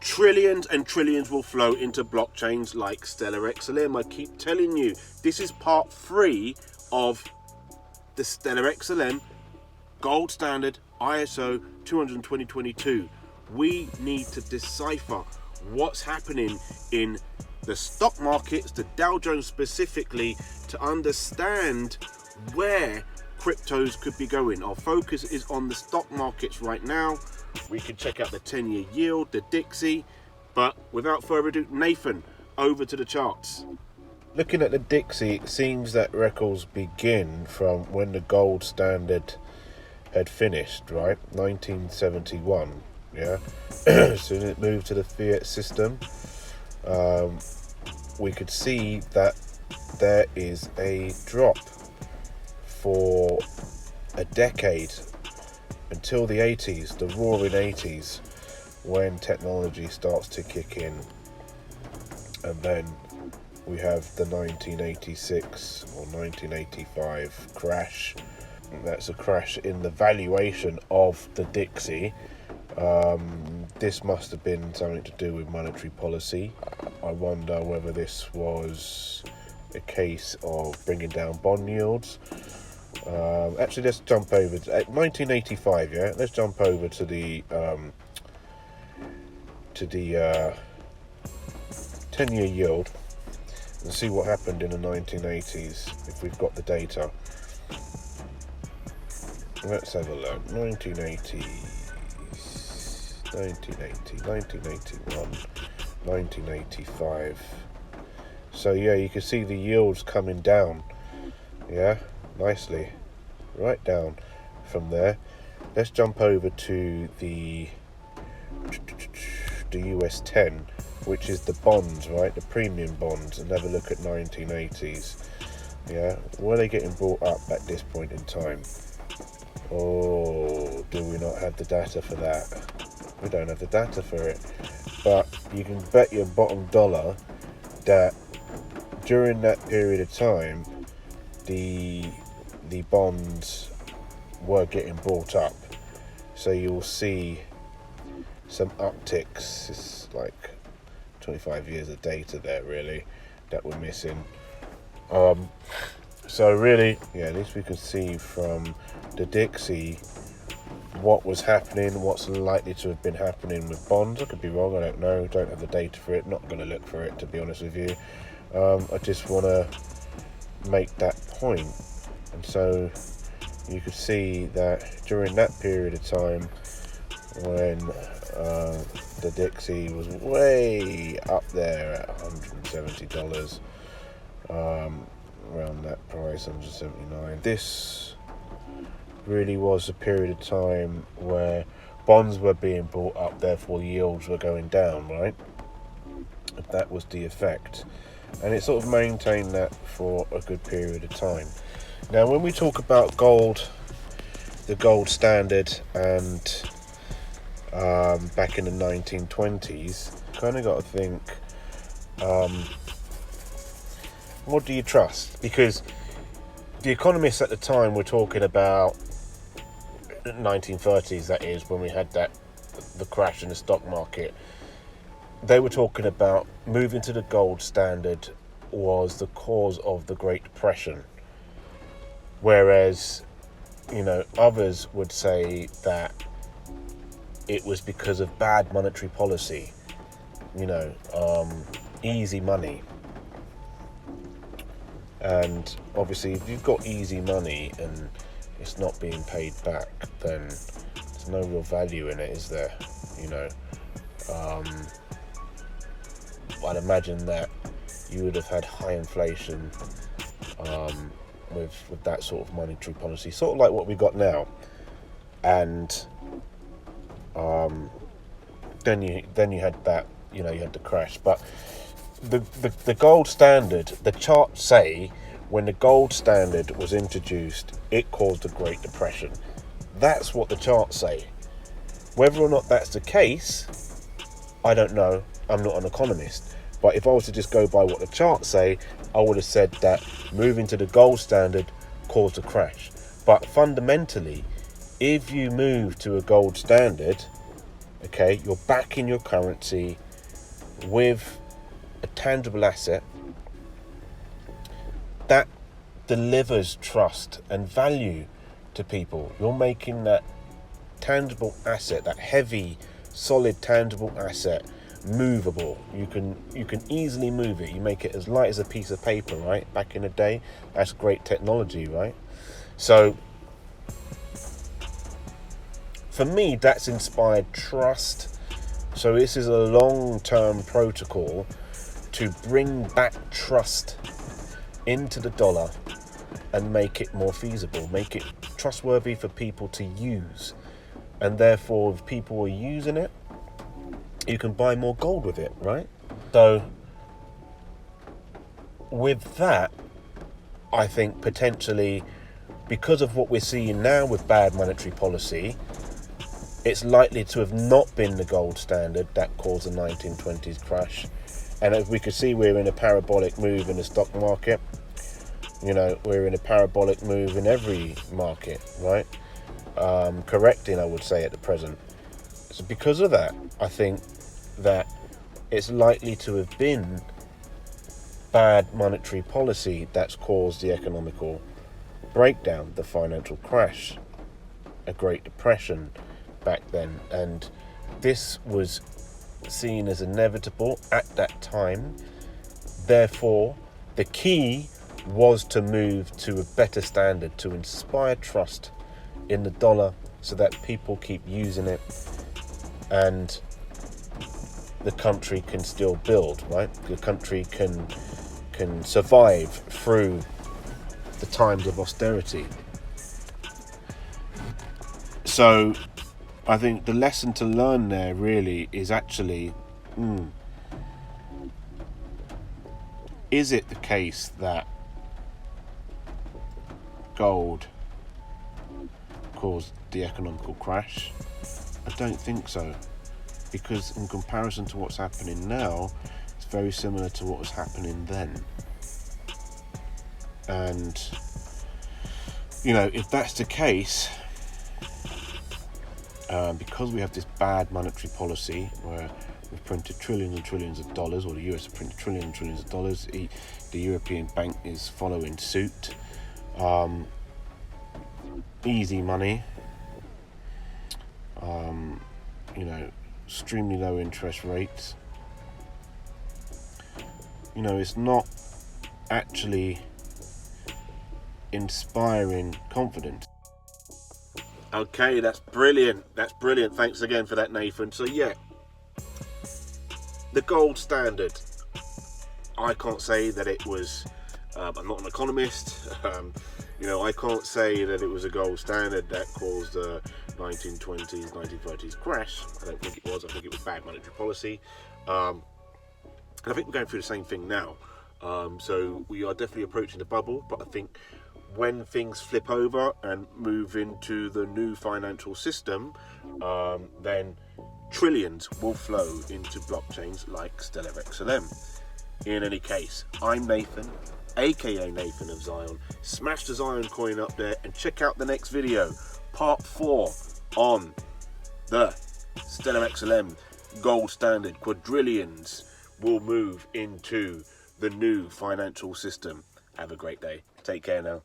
Trillions and trillions will flow into blockchains like Stellar XLM. I keep telling you, this is part 3 of the Stellar XLM gold standard ISO 200-2022. We need to decipher what's happening in the stock markets, the Dow Jones specifically, to understand where cryptos could be going. Our focus is on the stock markets right now. We can check out the 10-year yield, the Dixie, but without further ado, Nathan, over to the charts. Looking at the Dixie, it seems that records begin from when the gold standard had finished, right? 1971, yeah? Soon it moved to the fiat system. We could see that there is a drop for a decade until the 80s, the roaring 80s, when technology starts to kick in. And then we have the 1986 or 1985 crash. That's a crash in the valuation of the Dixie. This must have been something to do with monetary policy. I wonder whether this was a case of bringing down bond yields. Actually, let's jump over to 1985. Yeah, let's jump over to the 10-year yield and see what happened in the 1980s. If we've got the data, let's have a look. 1980, 1981, 1985. So yeah, you can see the yields coming down. Yeah, nicely, right down from there. Let's jump over to the US 10, which is the bonds, right, the premium bonds, and have a look at 1980s. Yeah, were they getting brought up at this point in time? Oh, do we not have the data for that? We don't have the data for it, but you can bet your bottom dollar that during that period of time, the bonds were getting brought up. So you'll see some upticks. It's like 25 years of data there, really, that we're missing. So really, yeah, at least we can see from the Dixie what was happening, what's likely to have been happening with bonds. I could be wrong, I don't know, don't have the data for it, not going to look for it, to be honest with you. I just want to make that point. And so you could see that during that period of time, when the Dixie was way up there at $170, around that price, 179. This really was a period of time where bonds were being brought up, therefore yields were going down, right? That was the effect. And it sort of maintained that for a good period of time. Now, when we talk about gold, the gold standard, and back in the 1920s, kind of got to think, what do you trust? Because the economists at the time were talking about 1930s, that is, when we had the crash in the stock market. They were talking about moving to the gold standard was the cause of the Great Depression. Whereas, others would say that it was because of bad monetary policy, easy money. And obviously, if you've got easy money and it's not being paid back, then there's no real value in it, is there? I'd imagine that you would have had high inflation with that sort of monetary policy, sort of like what we got now. And then you had that, you had the crash. But the gold standard, the charts say when the gold standard was introduced, it caused a Great Depression. That's what the charts say. Whether or not that's the case, I don't know. I'm not an economist. But if I was to just go by what the charts say, I would have said that moving to the gold standard caused a crash. But fundamentally, if you move to a gold standard, Okay, you're backing your currency with a tangible asset that delivers trust and value to people. You're making that tangible asset, that heavy, solid, tangible asset, movable. You can easily move it. You make it as light as a piece of paper, right? Back in the day, that's great technology, right? So for me, that's inspired trust. So this is a long-term protocol to bring back trust into the dollar and make it more feasible, make it trustworthy for people to use. And therefore, if people are using it, you can buy more gold with it, right? So with that, I think potentially, because of what we're seeing now with bad monetary policy, it's likely to have not been the gold standard that caused the 1920s crash. And as we could see, we're in a parabolic move in the stock market. You know, we're in a parabolic move in every market, right? Correcting, I would say, at the present. So because of that, I think that it's likely to have been bad monetary policy that's caused the economical breakdown, the financial crash, a Great Depression back then. And this was seen as inevitable at that time. Therefore, the key was to move to a better standard, to inspire trust in the dollar so that people keep using it and the country can still build, right? The country can survive through the times of austerity. So I think the lesson to learn there really is actually, is it the case that gold caused the economical crash? I don't think so, because in comparison to what's happening now, it's very similar to what was happening then. And you know, if that's the case, because we have this bad monetary policy where we've printed trillions and trillions of dollars, or the US have printed trillions and trillions of dollars, the European Bank is following suit. Easy money, you know, extremely low interest rates. You know, it's not actually inspiring confidence. Okay, that's brilliant. That's brilliant. Thanks again for that, Nathan. So yeah, the gold standard. I can't say that it was, I'm not an economist. You know, I can't say that it was a gold standard that caused the 1920s, 1930s crash. I don't think it was. I think it was bad monetary policy. And I think we're going through the same thing now. So we are definitely approaching the bubble, but I think when things flip over and move into the new financial system, then trillions will flow into blockchains like Stellar XLM. In any case, I'm Nathan, aka Nathan of Zion. Smash the Zion coin up there and check out the next video, part 4 on the Stellar XLM gold standard. Quadrillions will move into the new financial system. Have a great day. Take care now.